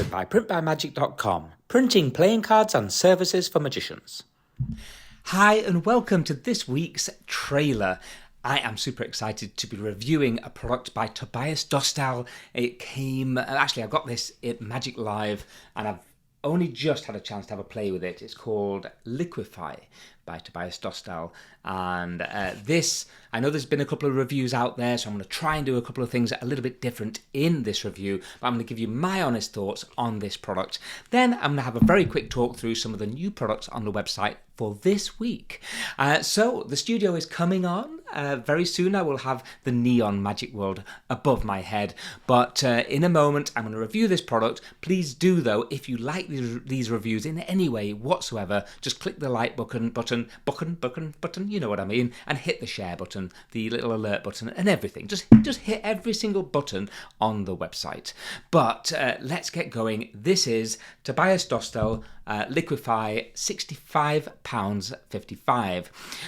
sponsored by printbymagic.com, printing playing cards and services for magicians. Hi and welcome to this week's trailer. I am super excited to be reviewing a product by Tobias Dostal. It came, actually I got this at Magic Live and I've only just had a chance to have a play with it. It's called Liquify by Tobias Dostal, and this, I know there's been a couple of reviews out there, so I'm going to try and do a couple of things a little bit different in this review, but I'm going to give you my honest thoughts on this product. Then I'm going to have a very quick talk through some of the new products on the website for this week. So the studio is coming on. Very soon I will have the neon Magicworld above my head, but in a moment I'm going to review this product. Please do though, if you like these reviews in any way whatsoever, just click the like button, you know what I mean, and hit the share button, the little alert button and everything. Just hit every single button on the website. But let's get going. This is Tobias Dostal, Liquify, £65.55.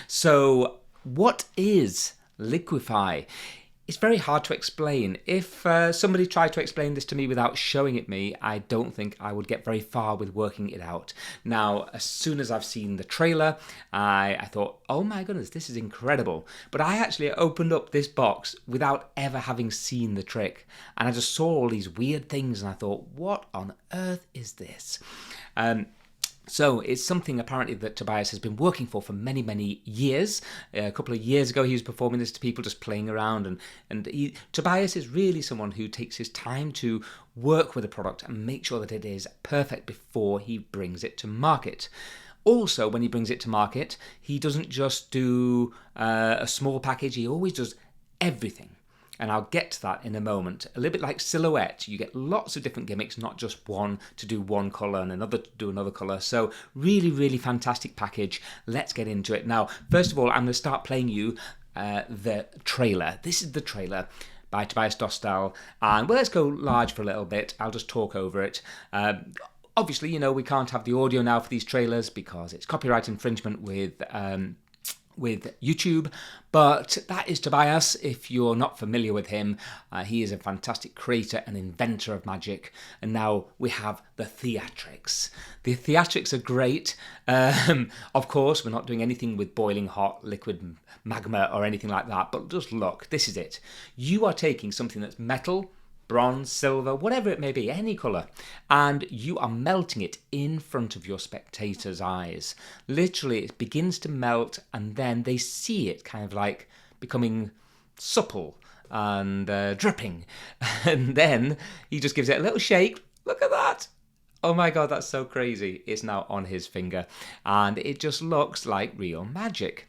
So what is Liquify? It's very hard to explain. If somebody tried to explain this to me without showing it me, I don't think I would get very far with working it out. Now, as soon as I've seen the trailer, I thought, oh my goodness, this is incredible. But I actually opened up this box without ever having seen the trick. And I just saw all these weird things and I thought, what on earth is this? So it's something apparently that Tobias has been working for many, many years. A couple of years ago he was performing this to people just playing around, and Tobias is really someone who takes his time to work with a product and make sure that it is perfect before he brings it to market. Also, when he brings it to market, he doesn't just do a small package, he always does everything. And I'll get to that in a moment. A little bit like Silhouette, you get lots of different gimmicks, not just one to do one colour and another to do another colour. So really, really fantastic package. Let's get into it. Now, first of all, I'm going to start playing you the trailer. This is the trailer by Tobias Dostal. And well, let's go large for a little bit. I'll just talk over it. Obviously, you know, we can't have the audio now for these trailers because it's copyright infringement with YouTube, but that is Tobias. If you're not familiar with him, he is a fantastic creator and inventor of magic, and now we have the theatrics. The theatrics are great. Of course, we're not doing anything with boiling hot liquid magma or anything like that, but just look, this is it. You are taking something that's metal, bronze, silver, whatever it may be, any colour, and you are melting it in front of your spectators' eyes. Literally, it begins to melt, and then they see it kind of like becoming supple and dripping. And then he just gives it a little shake. Look at that! Oh my god, that's so crazy. It's now on his finger, and it just looks like real magic.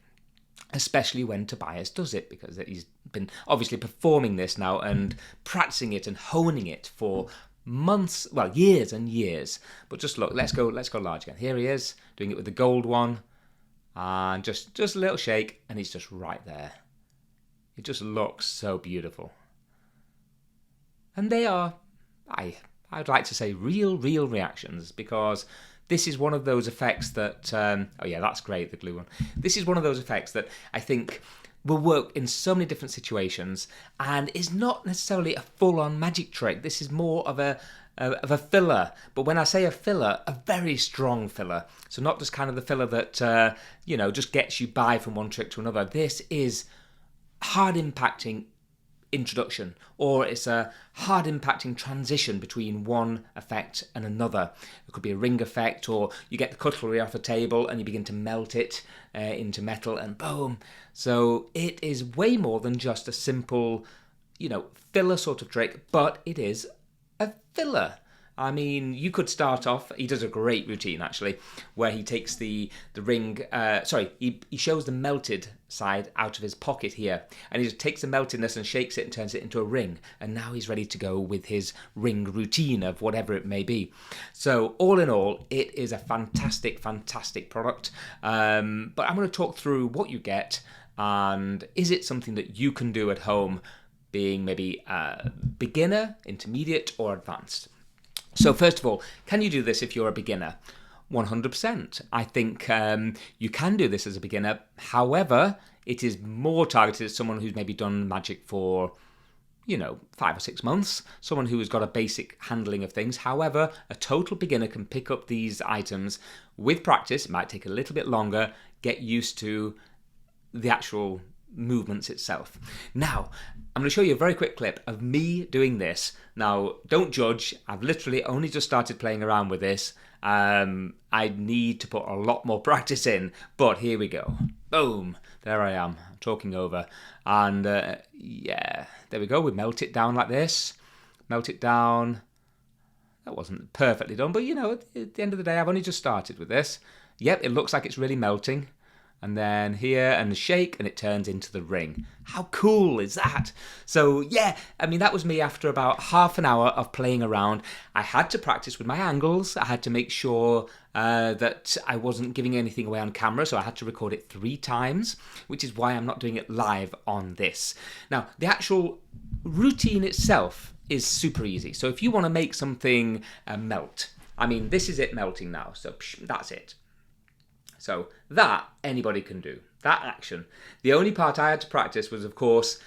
Especially when Tobias does it, because he's been obviously performing this now and practicing it and honing it for months, well, years and years. But just look, let's go large again. Here he is doing it with the gold one, and just a little shake, and he's just right there. It just looks so beautiful, and they are, I'd like to say, real reactions, because this is one of those effects that, oh yeah, that's great, the glue one. This is one of those effects that I think will work in so many different situations and is not necessarily a full-on magic trick. This is more of a filler. But when I say a filler, a very strong filler. So not just kind of the filler that, you know, just gets you by from one trick to another. This is hard impacting introduction, or it's a hard impacting transition between one effect and another. It could be a ring effect, or you get the cutlery off a table and you begin to melt it into metal and boom. So it is way more than just a simple, you know, filler sort of trick, but it is a filler. I mean, you could start off, he does a great routine actually, where he takes the ring, he shows the melted side out of his pocket here, and he just takes the meltedness and shakes it and turns it into a ring, and now he's ready to go with his ring routine of whatever it may be. So all in all, it is a fantastic product, but I'm going to talk through what you get, and is it something that you can do at home, being maybe beginner, intermediate, or advanced. So first of all, can you do this if you're a beginner? 100%. I think you can do this as a beginner. However, it is more targeted at someone who's maybe done magic for, 5 or 6 months, someone who has got a basic handling of things. However, a total beginner can pick up these items with practice. It might take a little bit longer, get used to the actual movements itself. Now, I'm going to show you a very quick clip of me doing this. Now, don't judge. I've literally only just started playing around with this. I need to put a lot more practice in, but here we go. Boom. There I am, talking over. And yeah, there we go. We melt it down like this. Melt it down. That wasn't perfectly done, but at the end of the day, I've only just started with this. Yep, it looks like it's really melting. And then here, and shake, and it turns into the ring. How cool is that? So yeah, that was me after about half an hour of playing around. I had to practice with my angles. I had to make sure that I wasn't giving anything away on camera, so I had to record it 3 times, which is why I'm not doing it live on this. Now, the actual routine itself is super easy. So if you want to make something melt, this is it melting now, so that's it. So that anybody can do, that action. The only part I had to practice was, of course,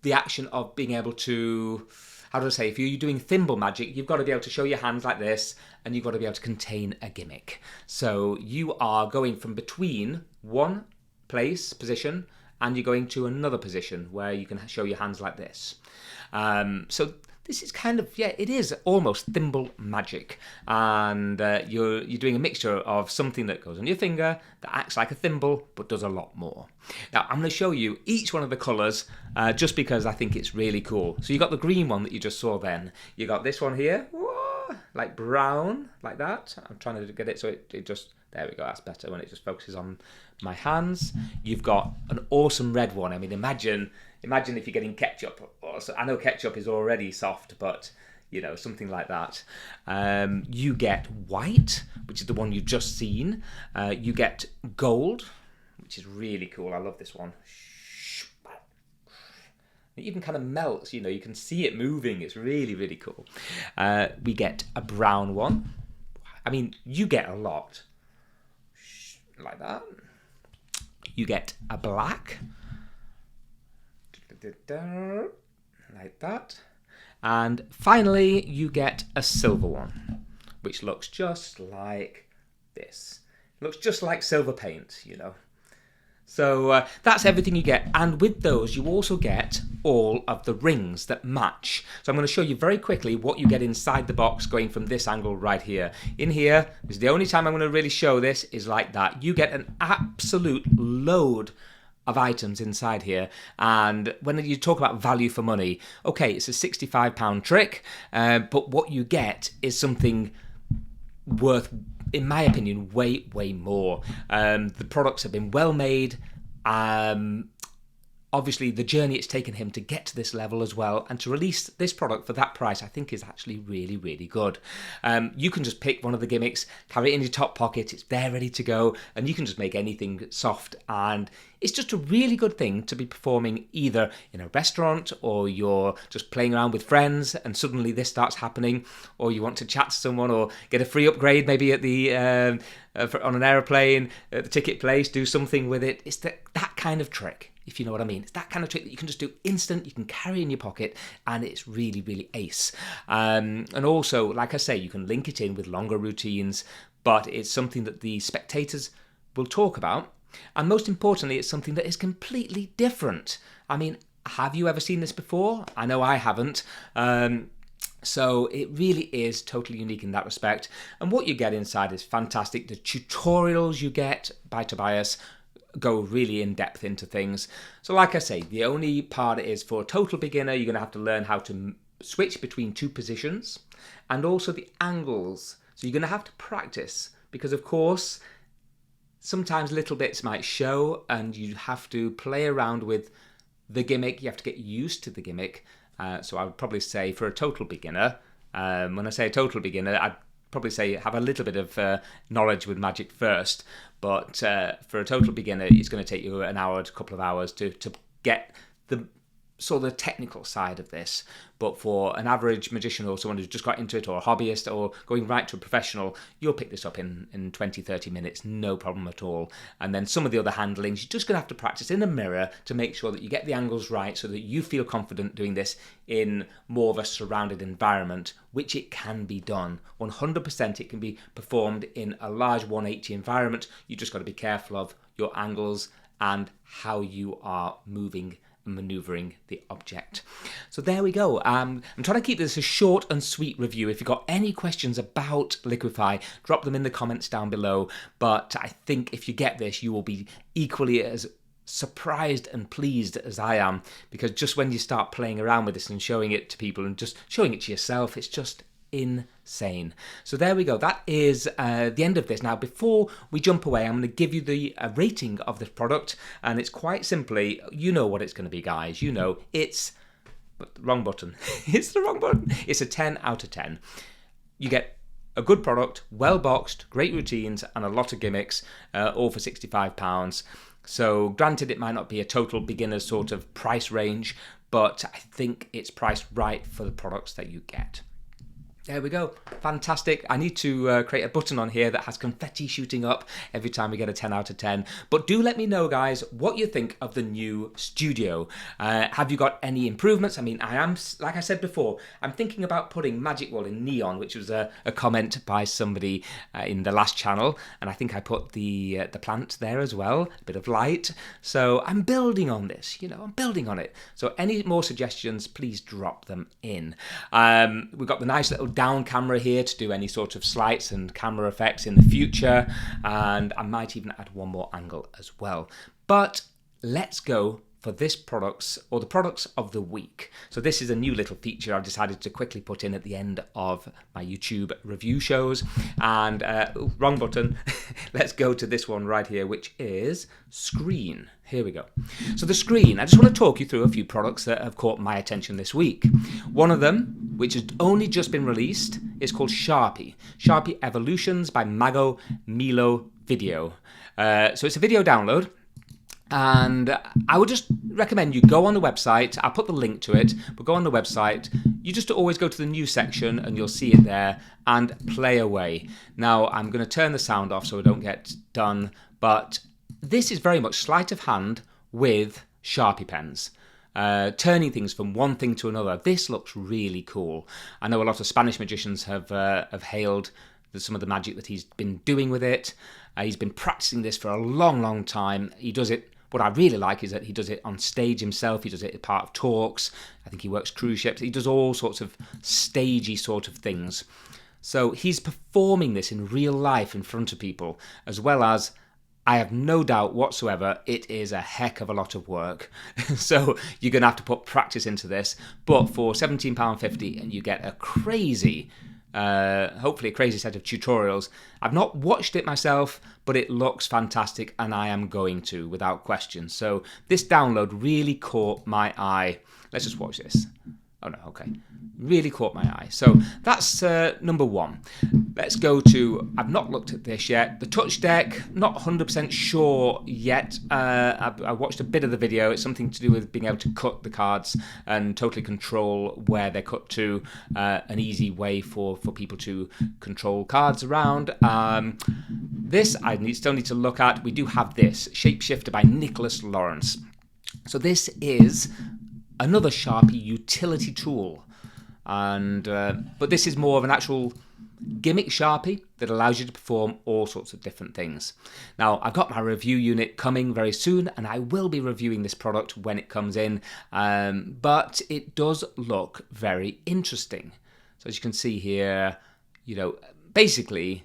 the action of being able to, if you're doing thimble magic, you've got to be able to show your hands like this, and you've got to be able to contain a gimmick. So you are going from between one position, and you're going to another position where you can show your hands like this. So this is kind of, it is almost thimble magic. And you're doing a mixture of something that goes on your finger, that acts like a thimble, but does a lot more. Now, I'm going to show you each one of the colours, just because I think it's really cool. So you got the green one that you just saw then. You got this one here, like brown, like that. I'm trying to get it so it just, there we go, that's better when it just focuses on my hands. You've got an awesome red one. Imagine if you're getting ketchup. I know ketchup is already soft, but something like that. You get white, which is the one you've just seen. You get gold, which is really cool. I love this one. It even kind of melts, you can see it moving. It's really, really cool. We get a brown one. You get a lot. Like that. You get a black. Like that. And finally, you get a silver one, which looks just like this. It looks just like silver paint, So that's everything you get. And with those, you also get all of the rings that match. So I'm going to show you very quickly what you get inside the box going from this angle right here. In here, this is the only time I'm going to really show this, is like that. You get an absolute load of items inside here, and when you talk about value for money, okay, it's a £65 trick, but what you get is something worth, in my opinion, way more. The products have been well made. Obviously, the journey it's taken him to get to this level as well, and to release this product for that price, I think is actually really, really good. You can just pick one of the gimmicks, carry it in your top pocket, it's there ready to go, and you can just make anything soft. And it's just a really good thing to be performing either in a restaurant, or you're just playing around with friends and suddenly this starts happening, or you want to chat to someone or get a free upgrade maybe at the on an aeroplane at the ticket place, do something with it. It's that kind of trick, if you know what I mean. It's that kind of trick that you can just do instant, you can carry in your pocket, and it's really, really ace. And also, like I say, you can link it in with longer routines, but it's something that the spectators will talk about. And most importantly, it's something that is completely different. Have you ever seen this before? I know I haven't. So it really is totally unique in that respect. And what you get inside is fantastic. The tutorials you get by Tobias go really in depth into things. So like I say, the only part is for a total beginner, you're going to have to learn how to switch between 2 positions, and also the angles. So you're going to have to practice, because of course, sometimes little bits might show, and you have to play around with the gimmick. You have to get used to the gimmick. So I would probably say for a total beginner, when I say a total beginner, I'd probably say have a little bit of knowledge with magic first. But for a total beginner, it's going to take you an hour to a couple of hours to get the saw the technical side of this, but for an average magician or someone who's just got into it, or a hobbyist, or going right to a professional, you'll pick this up in 20-30 minutes, no problem at all. And then some of the other handlings, you're just going to have to practice in a mirror to make sure that you get the angles right so that you feel confident doing this in more of a surrounded environment, which it can be done. 100% it can be performed in a large 180 environment. You just got to be careful of your angles and how you are moving and maneuvering the object. So there we go. I'm trying to keep this a short and sweet review. If you've got any questions about Liquify, drop them in the comments down below. But I think if you get this, you will be equally as surprised and pleased as I am, because just when you start playing around with this and showing it to people and just showing it to yourself, it's just insane. So there we go. That is the end of this. Now, before we jump away, I'm going to give you the rating of this product, and it's quite simply, you know what it's going to be, guys. You know, it's wrong button. It's the wrong button. It's a 10 out of 10. You get a good product, well boxed, great routines, and a lot of gimmicks, all for £65. So granted, it might not be a total beginner sort of price range, but I think it's priced right for the products that you get. There we go. Fantastic. I need to create a button on here that has confetti shooting up every time we get a 10 out of 10. But do let me know, guys, what you think of the new studio. Have you got any improvements? I mean, I am, like I said before, I'm thinking about putting Magicworld in neon, which was a comment by somebody in the last channel. And I think I put the plant there as well, a bit of light. So I'm building on this, you know, I'm building on it. So any more suggestions, please drop them in. We've got the nice little down camera here to do any sort of slights and camera effects in the future, and I might even add one more angle as well. But let's go for this products, or the products of the week. So this is a new little feature I've decided to quickly put in at the end of my YouTube review shows. And wrong button. Let's go to this one right here, which is screen. Here we go. So the screen, I just want to talk you through a few products that have caught my attention this week. One of them, which has only just been released, is called SHARPIE. SHARPIE Evolutions by Mago Milo Video. So it's a video download. And I would just recommend you go on the website. I'll put the link to it, but go on the website. You just always go to the news section and you'll see it there, and play away. Now, I'm going to turn the sound off so I don't get done, but this is very much sleight of hand with Sharpie pens. Turning things from one thing to another. This looks really cool. I know a lot of Spanish magicians have hailed some of the magic that he's been doing with it. He's been practicing this for a long, long time. He does it. What I really like is that he does it on stage himself. He does it as part of talks. I think he works cruise ships. He does all sorts of stagey sort of things. So he's performing this in real life in front of people, as well as, I have no doubt whatsoever, it is a heck of a lot of work. So you're going to have to put practice into this. But for £17.50, and you get a crazy, hopefully a crazy set of tutorials. I've not watched it myself, but it looks fantastic, and I am going to, without question. So this download really caught my eye. Let's just watch this. Oh no, okay. Really caught my eye. So that's number one. Let's go to, I've not looked at this yet, the touch deck, not 100% sure yet. I watched a bit of the video. It's something to do with being able to cut the cards and totally control where they're cut to, an easy way for people to control cards around. This I still need to look at. We do have this, Shapeshifter by Nicholas Lawrence. So this is another Sharpie utility tool. And but this is more of an actual gimmick Sharpie that allows you to perform all sorts of different things. Now, I've got my review unit coming very soon, and I will be reviewing this product when it comes in, but it does look very interesting. So as you can see here, you know, basically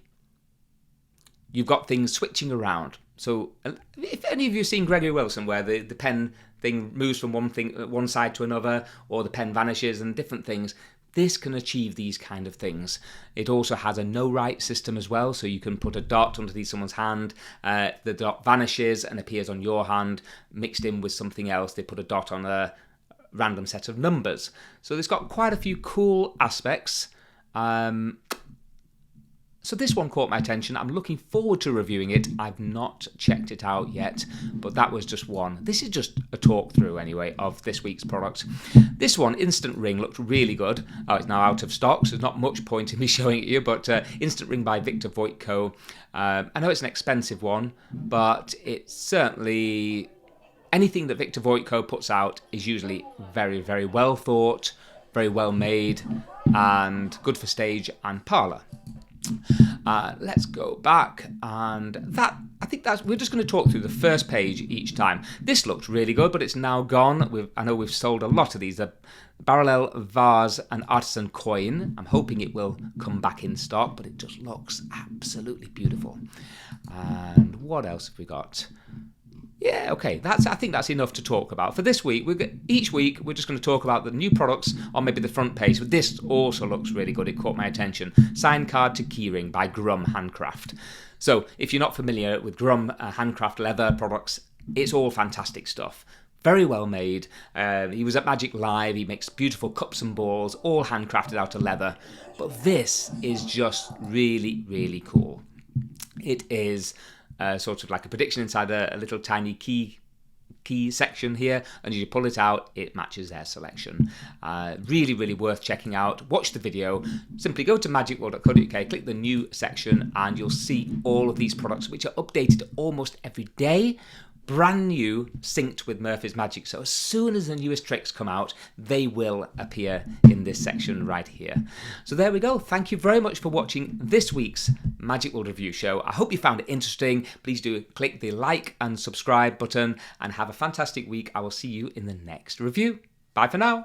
you've got things switching around. So if any of you have seen Gregory Wilson, where the pen thing moves from one side to another, or the pen vanishes and different things, this can achieve these kind of things. It also has a no-write system as well, so you can put a dot underneath someone's hand, the dot vanishes and appears on your hand, mixed in with something else. They put a dot on a random set of numbers. So it's got quite a few cool aspects. So this one caught my attention. I'm looking forward to reviewing it. I've not checked it out yet, but that was just one. This is just a talk through anyway of this week's product. This one, Instant Ring, looked really good. Oh, it's now out of stock, so there's not much point in me showing it you, but Instant Ring by Victor Voitko. I know it's an expensive one, but it's certainly... anything that Victor Voitko puts out is usually very, very well thought, very well made, and good for stage and parlour. Let's go back, and I think we're just going to talk through the first page each time. This looked really good, but it's now gone. I know we've sold a lot of these. The Parallel Vase and Artisan Coin. I'm hoping it will come back in stock, but it just looks absolutely beautiful. And what else have we got? Yeah, okay, I think that's enough to talk about. For this week, each week, we're just going to talk about the new products on maybe the front page. But this also looks really good. It caught my attention. Signed Card to Keyring by Grum Handcraft. So, if you're not familiar with Grum Handcraft leather products, it's all fantastic stuff. Very well made. He was at Magic Live. He makes beautiful cups and balls, all handcrafted out of leather. But this is just really, really cool. It is... sort of like a prediction inside a little tiny key section here, and as you pull it out, it matches their selection. Really, really worth checking out. Watch the video. Simply go to magicworld.co.uk, click the new section, and you'll see all of these products, which are updated almost every day. Brand new, synced with Murphy's Magic. So as soon as the newest tricks come out, they will appear in this section right here. So there we go. Thank you very much for watching this week's Magic World Review Show. I hope you found it interesting. Please do click the like and subscribe button, and have a fantastic week. I will see you in the next review. Bye for now.